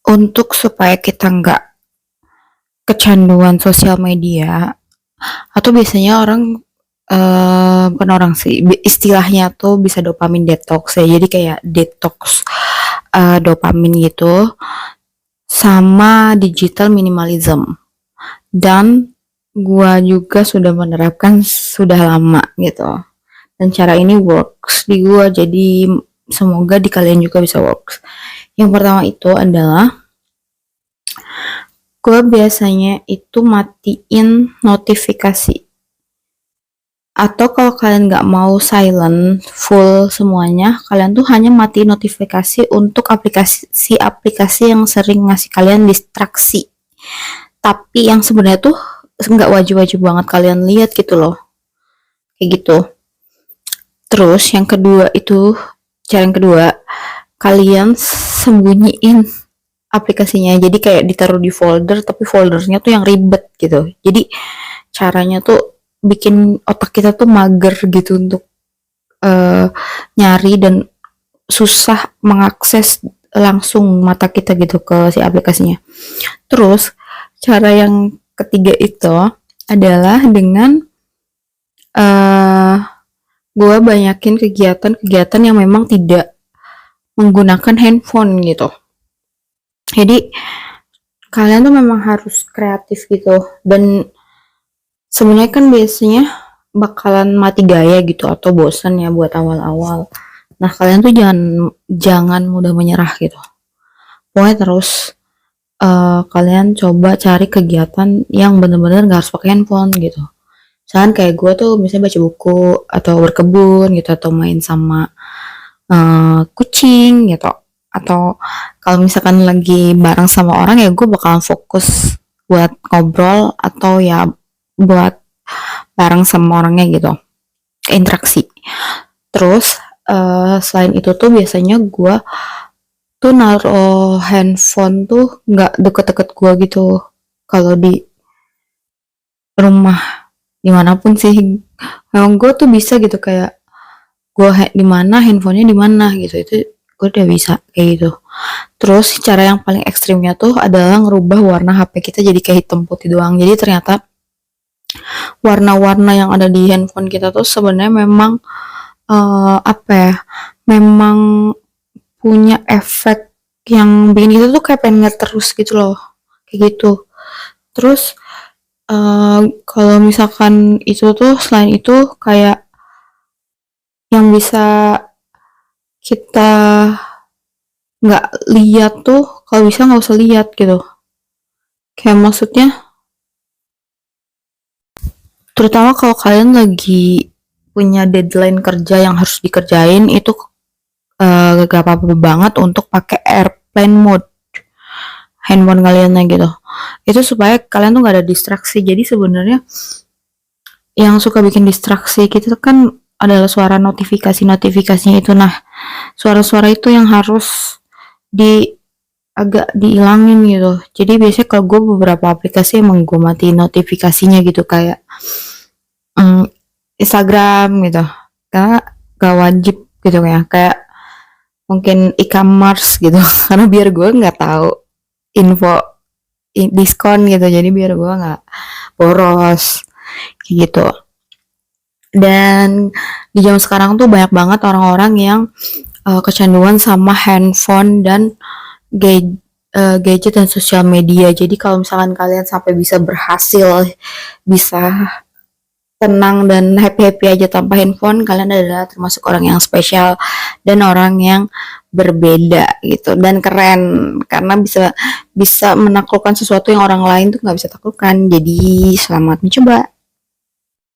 Untuk supaya kita nggak kecanduan sosial media, atau biasanya orang bukan orang sih, istilahnya tuh bisa dopamin detox ya. Jadi kayak detox dopamin gitu, sama digital minimalism. Dan gua juga sudah menerapkan sudah lama gitu. Dan cara ini works di gua, jadi semoga di kalian juga bisa works. Yang pertama itu adalah gue biasanya itu matiin notifikasi, atau kalau kalian nggak mau silent full semuanya, kalian tuh hanya matiin notifikasi untuk aplikasi-aplikasi yang sering ngasih kalian distraksi, tapi yang sebenarnya tuh nggak wajib-wajib banget kalian lihat gitu loh, kayak gitu. Terus yang kedua itu, cara yang kedua, kalian sembunyiin aplikasinya, jadi kayak ditaruh di folder, tapi foldernya tuh yang ribet gitu. Jadi caranya tuh bikin otak kita tuh mager gitu untuk nyari, dan susah mengakses langsung mata kita gitu ke si aplikasinya. Terus cara yang ketiga itu adalah dengan gue banyakin kegiatan-kegiatan yang memang tidak menggunakan handphone gitu. Jadi kalian tuh memang harus kreatif gitu, dan sebenarnya kan biasanya bakalan mati gaya gitu atau bosan ya buat awal-awal. Nah, kalian tuh jangan mudah menyerah gitu. Pokoknya terus kalian coba cari kegiatan yang bener-bener gak harus pakai handphone gitu. Misalkan kayak gue tuh misalnya baca buku atau berkebun gitu, atau main sama kucing gitu, atau kalau misalkan lagi bareng sama orang ya gue bakalan fokus buat ngobrol, atau ya buat bareng sama orangnya gitu, interaksi. Terus selain itu tuh biasanya gue tuh naruh handphone tuh nggak deket-deket gue gitu. Kalau di rumah dimanapun sih, memang gue tuh bisa gitu, kayak gue di mana handphonenya di mana gitu, itu gue udah bisa kayak gitu. Terus cara yang paling ekstrimnya tuh adalah ngerubah warna HP kita jadi kayak hitam putih doang. Jadi ternyata warna-warna yang ada di handphone kita tuh sebenarnya memang apa ya, memang punya efek yang bikin kita tuh kayak pengen ngeliat terus gitu loh, kayak gitu. Terus kalau misalkan itu tuh, selain itu kayak yang bisa kita nggak lihat tuh, kalau bisa nggak usah lihat gitu. Kayak maksudnya, terutama kalau kalian lagi punya deadline kerja yang harus dikerjain, itu gak apa-apa banget untuk pakai airplane mode handphone kaliannya gitu. Itu supaya kalian tuh gak ada distraksi. Jadi sebenarnya yang suka bikin distraksi kita kan adalah suara notifikasinya itu. Nah, suara-suara itu yang harus agak diilangin gitu. Jadi biasanya kalau gue beberapa aplikasi emang gue matiin notifikasinya gitu, kayak Instagram gitu, karena gak wajib gitu ya, kayak mungkin e-commerce gitu karena biar gue nggak tahu info diskon gitu, jadi biar gue nggak boros kayak gitu. Dan di zaman sekarang tuh banyak banget orang-orang yang kecanduan sama handphone dan gadget dan sosial media. Jadi kalau misalkan kalian sampai bisa berhasil, bisa tenang dan happy aja tanpa handphone, kalian adalah termasuk orang yang spesial dan orang yang berbeda gitu, dan keren, karena bisa menaklukkan sesuatu yang orang lain tuh nggak bisa taklukkan. Jadi selamat mencoba.